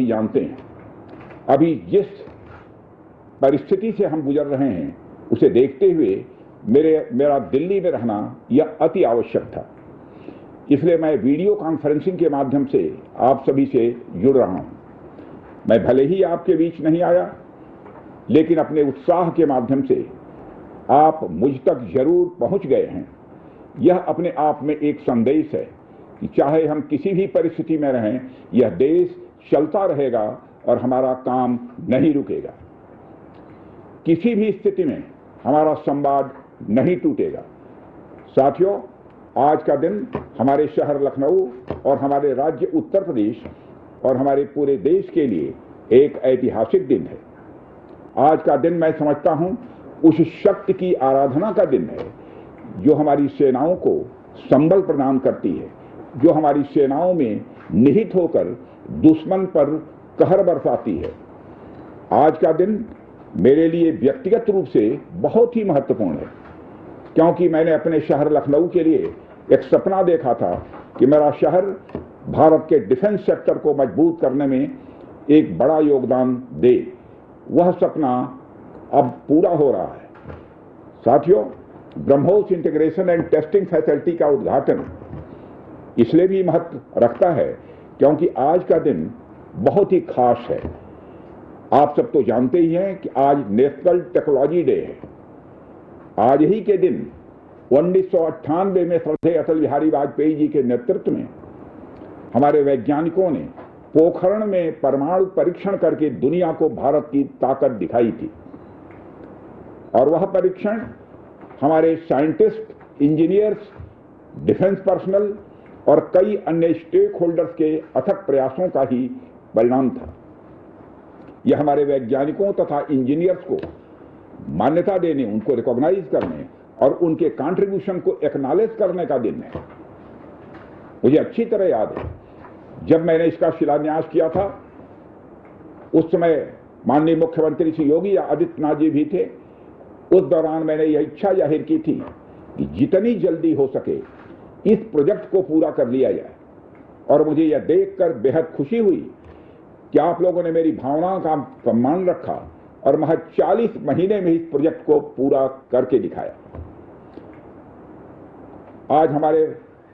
सभी जानते हैं, अभी जिस परिस्थिति से हम गुजर रहे हैं उसे देखते हुए मेरा दिल्ली में रहना यह अति आवश्यक था। इसलिए मैं वीडियो कॉन्फ्रेंसिंग के माध्यम से आप सभी से जुड़ रहा हूं। मैं भले ही आपके बीच नहीं आया, लेकिन अपने उत्साह के माध्यम से आप मुझ तक जरूर पहुंच गए हैं। यह अपने आप में एक संदेश है कि चाहे हम किसी भी परिस्थिति में रहें, यह देश चलता रहेगा और हमारा काम नहीं रुकेगा। किसी भी स्थिति में हमारा संवाद नहीं टूटेगा। साथियों, आज का दिन हमारे शहर लखनऊ और हमारे राज्य उत्तर प्रदेश और हमारे पूरे देश के लिए एक ऐतिहासिक दिन है। आज का दिन मैं समझता हूं उस शक्ति की आराधना का दिन है जो हमारी सेनाओं को संबल प्रदान करती है, जो हमारी सेनाओं में निहित होकर दुश्मन पर कहर बरसाती है। आज का दिन मेरे लिए व्यक्तिगत रूप से बहुत ही महत्वपूर्ण है, क्योंकि मैंने अपने शहर लखनऊ के लिए एक सपना देखा था कि मेरा शहर भारत के डिफेंस सेक्टर को मजबूत करने में एक बड़ा योगदान दे। वह सपना अब पूरा हो रहा है। साथियों, BrahMos integration and testing facility का उद्घाटन इसलिए भी महत्व रखता है क्योंकि आज का दिन बहुत ही खास है। आप सब तो जानते ही हैं कि आज नेशनल टेक्नोलॉजी डे है। आज ही के दिन 1998 में श्रद्धेय अटल बिहारी वाजपेयी जी के नेतृत्व में हमारे वैज्ञानिकों ने पोखरण में परमाणु परीक्षण करके दुनिया को भारत की ताकत दिखाई थी। और वह परीक्षण हमारे साइंटिस्ट, इंजीनियर्स, डिफेंस पर्सनल और कई अन्य स्टेक होल्डर्स के अथक प्रयासों का ही परिणाम था। यह हमारे वैज्ञानिकों तथा इंजीनियर्स को मान्यता देने, उनको रिकॉग्नाइज करने और उनके कंट्रीब्यूशन को एक्नॉलेज करने का दिन है। मुझे अच्छी तरह याद है, जब मैंने इसका शिलान्यास किया था, उस समय माननीय मुख्यमंत्री श्री योगी आदित्यनाथ जी भी थे। उस दौरान मैंने यह इच्छा जाहिर की थी कि जितनी जल्दी हो सके इस प्रोजेक्ट को पूरा कर लिया जाए। और मुझे यह देखकर बेहद खुशी हुई कि आप लोगों ने मेरी भावनाओं का सम्मान रखा और महज 40 महीने में इस प्रोजेक्ट को पूरा करके दिखाया। आज हमारे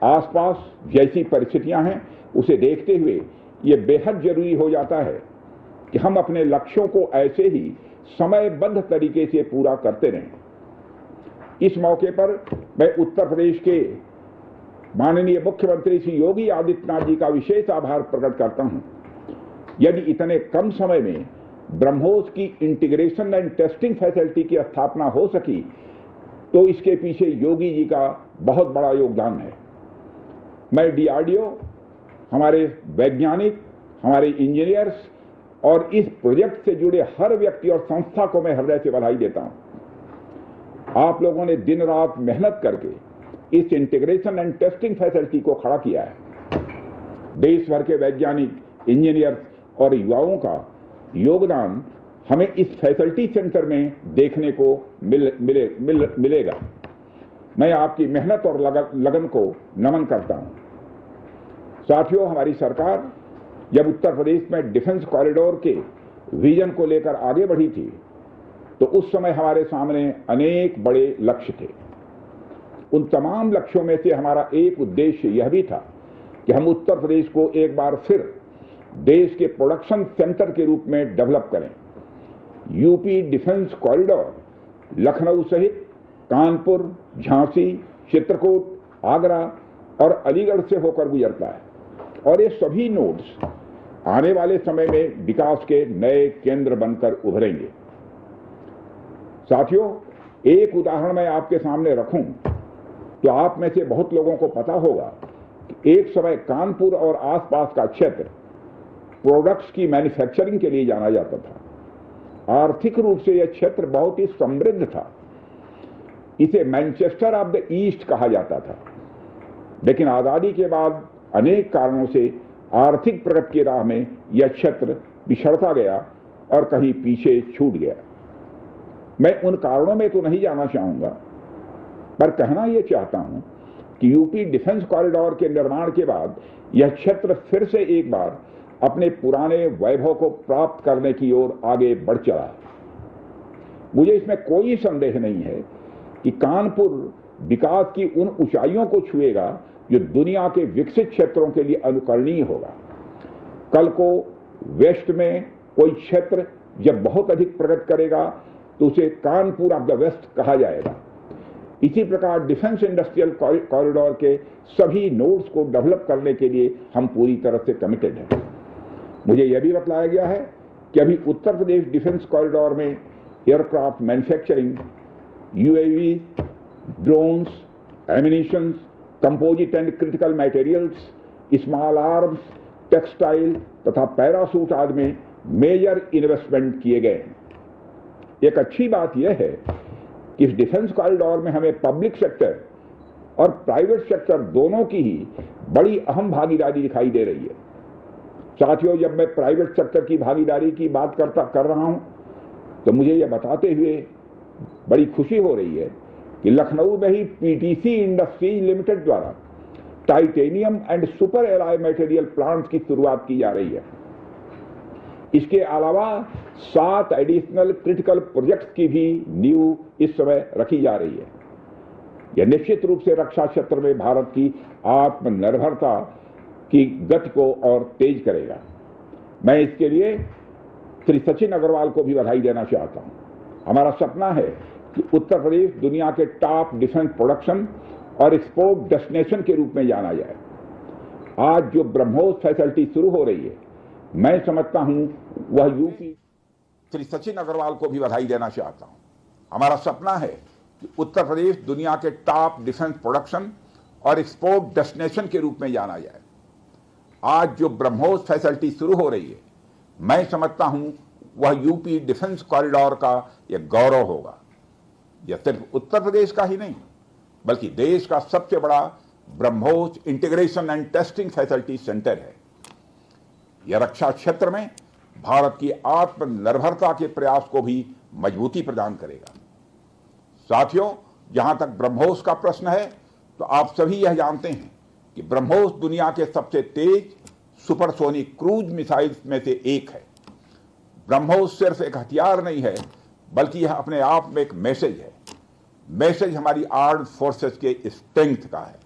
आसपास जैसी परिस्थितियां हैं, उसे देखते हुए यह बेहद जरूरी हो जाता है कि हम अपने लक्ष्यों को ऐसे ही समयबद्ध तरीके से पूरा करते रहें। इस मौके पर मैं उत्तर प्रदेश के माननीय मुख्यमंत्री श्री योगी आदित्यनाथ जी का विशेष आभार प्रकट करता हूं। यदि इतने कम समय में ब्रह्मोस की इंटीग्रेशन एंड टेस्टिंग फैसिलिटी की स्थापना हो सकी, तो इसके पीछे योगी जी का बहुत बड़ा योगदान है। मैं डीआरडीओ, हमारे वैज्ञानिक, हमारे इंजीनियर्स और इस प्रोजेक्ट से जुड़े हर व्यक्ति और संस्था को मैं हृदय से बधाई देता हूं। आप लोगों ने दिन रात मेहनत करके इस इंटीग्रेशन एंड टेस्टिंग फैसिलिटी को खड़ा किया है। देश भर के वैज्ञानिक, इंजीनियर्स और युवाओं का योगदान हमें इस फैसिलिटी सेंटर में देखने को मिलेगा। मैं आपकी मेहनत और लगन को नमन करता हूं। साथियों, हमारी सरकार जब उत्तर प्रदेश में डिफेंस कॉरिडोर के विजन को लेकर आगे बढ़ी थी, तो उस समय हमारे सामने अनेक बड़े लक्ष्य थे। उन तमाम लक्ष्यों में से हमारा एक उद्देश्य यह भी था कि हम उत्तर प्रदेश को एक बार फिर देश के प्रोडक्शन सेंटर के रूप में डेवलप करें। यूपी डिफेंस कॉरिडोर लखनऊ सहित कानपुर, झांसी, चित्रकूट, आगरा और अलीगढ़ से होकर गुजरता है और ये सभी नोड्स आने वाले समय में विकास के नए केंद्र बनकर उभरेंगे। साथियों, एक उदाहरण मैं आपके सामने रखूं तो आप में से बहुत लोगों को पता होगा कि एक समय कानपुर और आसपास का क्षेत्र प्रोडक्ट्स की मैन्युफैक्चरिंग के लिए जाना जाता था। आर्थिक रूप से यह क्षेत्र बहुत ही समृद्ध था। इसे मैनचेस्टर ऑफ द ईस्ट कहा जाता था। लेकिन आजादी के बाद अनेक कारणों से आर्थिक प्रगति की राह में यह क्षेत्र पिछड़ता गया और कहीं पीछे छूट गया। मैं उन कारणों में तो नहीं जाना चाहूंगा, पर कहना यह चाहता हूं कि यूपी डिफेंस कॉरिडोर के निर्माण के बाद यह क्षेत्र फिर से एक बार अपने पुराने वैभव को प्राप्त करने की ओर आगे बढ़ चला है। मुझे इसमें कोई संदेह नहीं है कि कानपुर विकास की उन ऊंचाइयों को छुएगा जो दुनिया के विकसित क्षेत्रों के लिए अनुकरणीय होगा। कल को वेस्ट में कोई क्षेत्र जब बहुत अधिक प्रगति करेगा तो उसे कानपुर ऑफ द वेस्ट कहा जाएगा। इसी प्रकार डिफेंस इंडस्ट्रियल कॉरिडोर के सभी नोड्स को डेवलप करने के लिए हम पूरी तरह से कमिटेड हैं। मुझे यह भी बताया गया है कि अभी उत्तर प्रदेश डिफेंस कॉरिडोर में aircraft manufacturing, UAV, drones, ammunitions, composite and critical materials, small arms, textile तथा पैरासूट आदि में मेजर इन्वेस्टमेंट किए गए हैं। एक अच्छी बात यह है कि इस डिफेंस कॉरिडोर में हमें पब्लिक सेक्टर और प्राइवेट सेक्टर दोनों की ही बड़ी अहम भागीदारी दिखाई दे रही है। साथियों, जब मैं प्राइवेट सेक्टर की भागीदारी की बात कर रहा हूं तो मुझे यह बताते हुए बड़ी खुशी हो रही है कि लखनऊ में ही पीटीसी इंडस्ट्रीज लिमिटेड द्वारा titanium and super alloy material plants की शुरुआत की जा रही है। इसके अलावा 7 एडिशनल क्रिटिकल प्रोजेक्ट्स की भी नींव इस समय रखी जा रही है। यह निश्चित रूप से रक्षा क्षेत्र में भारत की आत्मनिर्भरता की गति को और तेज करेगा। मैं इसके लिए श्री सचिन अग्रवाल को भी बधाई देना चाहता हूं। हमारा सपना है कि उत्तर प्रदेश दुनिया के टॉप डिफेंस प्रोडक्शन और एक्सपोर्ट डेस्टिनेशन के रूप में जाना जाए। आज जो ब्रह्मोस फैसिलिटी शुरू हो रही है, मैं समझता हूं वह यूपी। श्री सचिन अग्रवाल को भी बधाई देना चाहता हूं। हमारा सपना है कि उत्तर प्रदेश दुनिया के टॉप डिफेंस प्रोडक्शन और एक्सपोर्ट डेस्टिनेशन के रूप में जाना जाए। आज जो ब्रह्मोस फैसिलिटी शुरू हो रही है, मैं समझता हूं वह यूपी डिफेंस कॉरिडोर का यह गौरव होगा। यह सिर्फ उत्तर प्रदेश का ही नहीं बल्कि देश का सबसे बड़ा BrahMos integration and testing facility centre है। यह रक्षा क्षेत्र में भारत की आत्मनिर्भरता के प्रयास को भी मजबूती प्रदान करेगा। साथियों, जहां तक ब्रह्मोस का प्रश्न है तो आप सभी यह जानते हैं कि ब्रह्मोस दुनिया के सबसे तेज सुपरसोनिक क्रूज मिसाइल्स में से एक है। ब्रह्मोस सिर्फ एक हथियार नहीं है बल्कि यह अपने आप में एक मैसेज है। मैसेज हमारी आर्म्ड फोर्सेस के स्ट्रेंथ का है।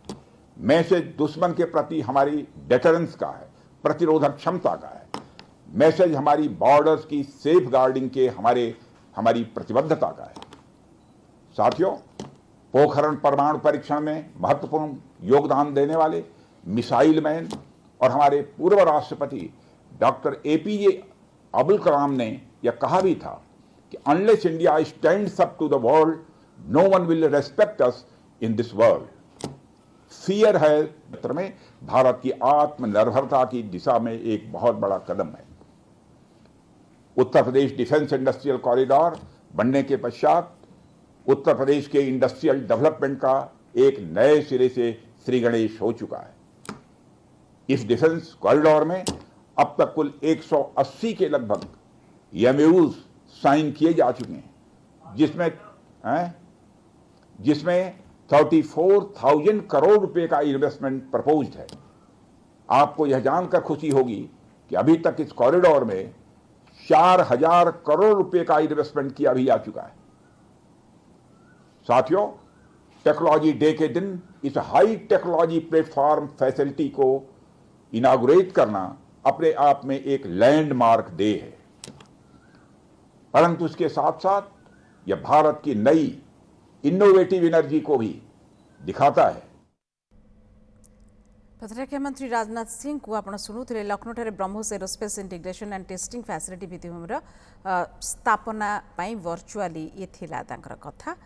मैसेज दुश्मन के प्रति हमारी डेटरेंस का है, प्रतिरोधक क्षमता का है। मैसेज हमारी बॉर्डर्स की सेफ गार्डिंग के हमारी प्रतिबद्धता का है। साथियों, पोखरण परमाणु परीक्षण में महत्वपूर्ण योगदान देने वाले मिसाइल मैन और हमारे पूर्व राष्ट्रपति डॉक्टर एपीजे अब्दुल कलाम ने यह कहा भी था कि unless India stands up to the world, no one will respect us in this world. Fear है क्षेत्र में भारत की आत्मनिर्भरता की दिशा में एक बहुत बड़ा कदम है। उत्तर प्रदेश डिफेंस इंडस्ट्रियल कॉरिडोर बनने के पश्चात उत्तर प्रदेश के इंडस्ट्रियल डेवलपमेंट का एक नए सिरे से श्रीगणेश हो चुका है। इस डिफेंस कॉरिडोर में अब तक कुल 180 के लगभग एमओयूज साइन किए जा चुके हैं, जिसमें 34,000 करोड़ रुपए का इन्वेस्टमेंट प्रपोज्ड है। आपको यह जानकर खुशी होगी कि अभी तक इस कॉरिडोर में 4,000 करोड़ रुपए का इन्वेस्टमेंट किया भी जा चुका है। साथियों, टेक्नोलॉजी डे के दिन इस हाई टेक्नोलॉजी प्लेटफॉर्म फैसिलिटी को इनागुरेट करना अपने आप में एक लैंडमार्क डे है, परंतु इसके साथ साथ यह भारत की नई इनोवेटिव एनर्जी को भी दिखाता है। प्रतिरक्षा मंत्री राजनाथ सिंह को आप शुणुते Lucknow BrahMos aerospace integration and testing facility भित्तिभूमि स्थापना वर्चुआली ये थिला कथा।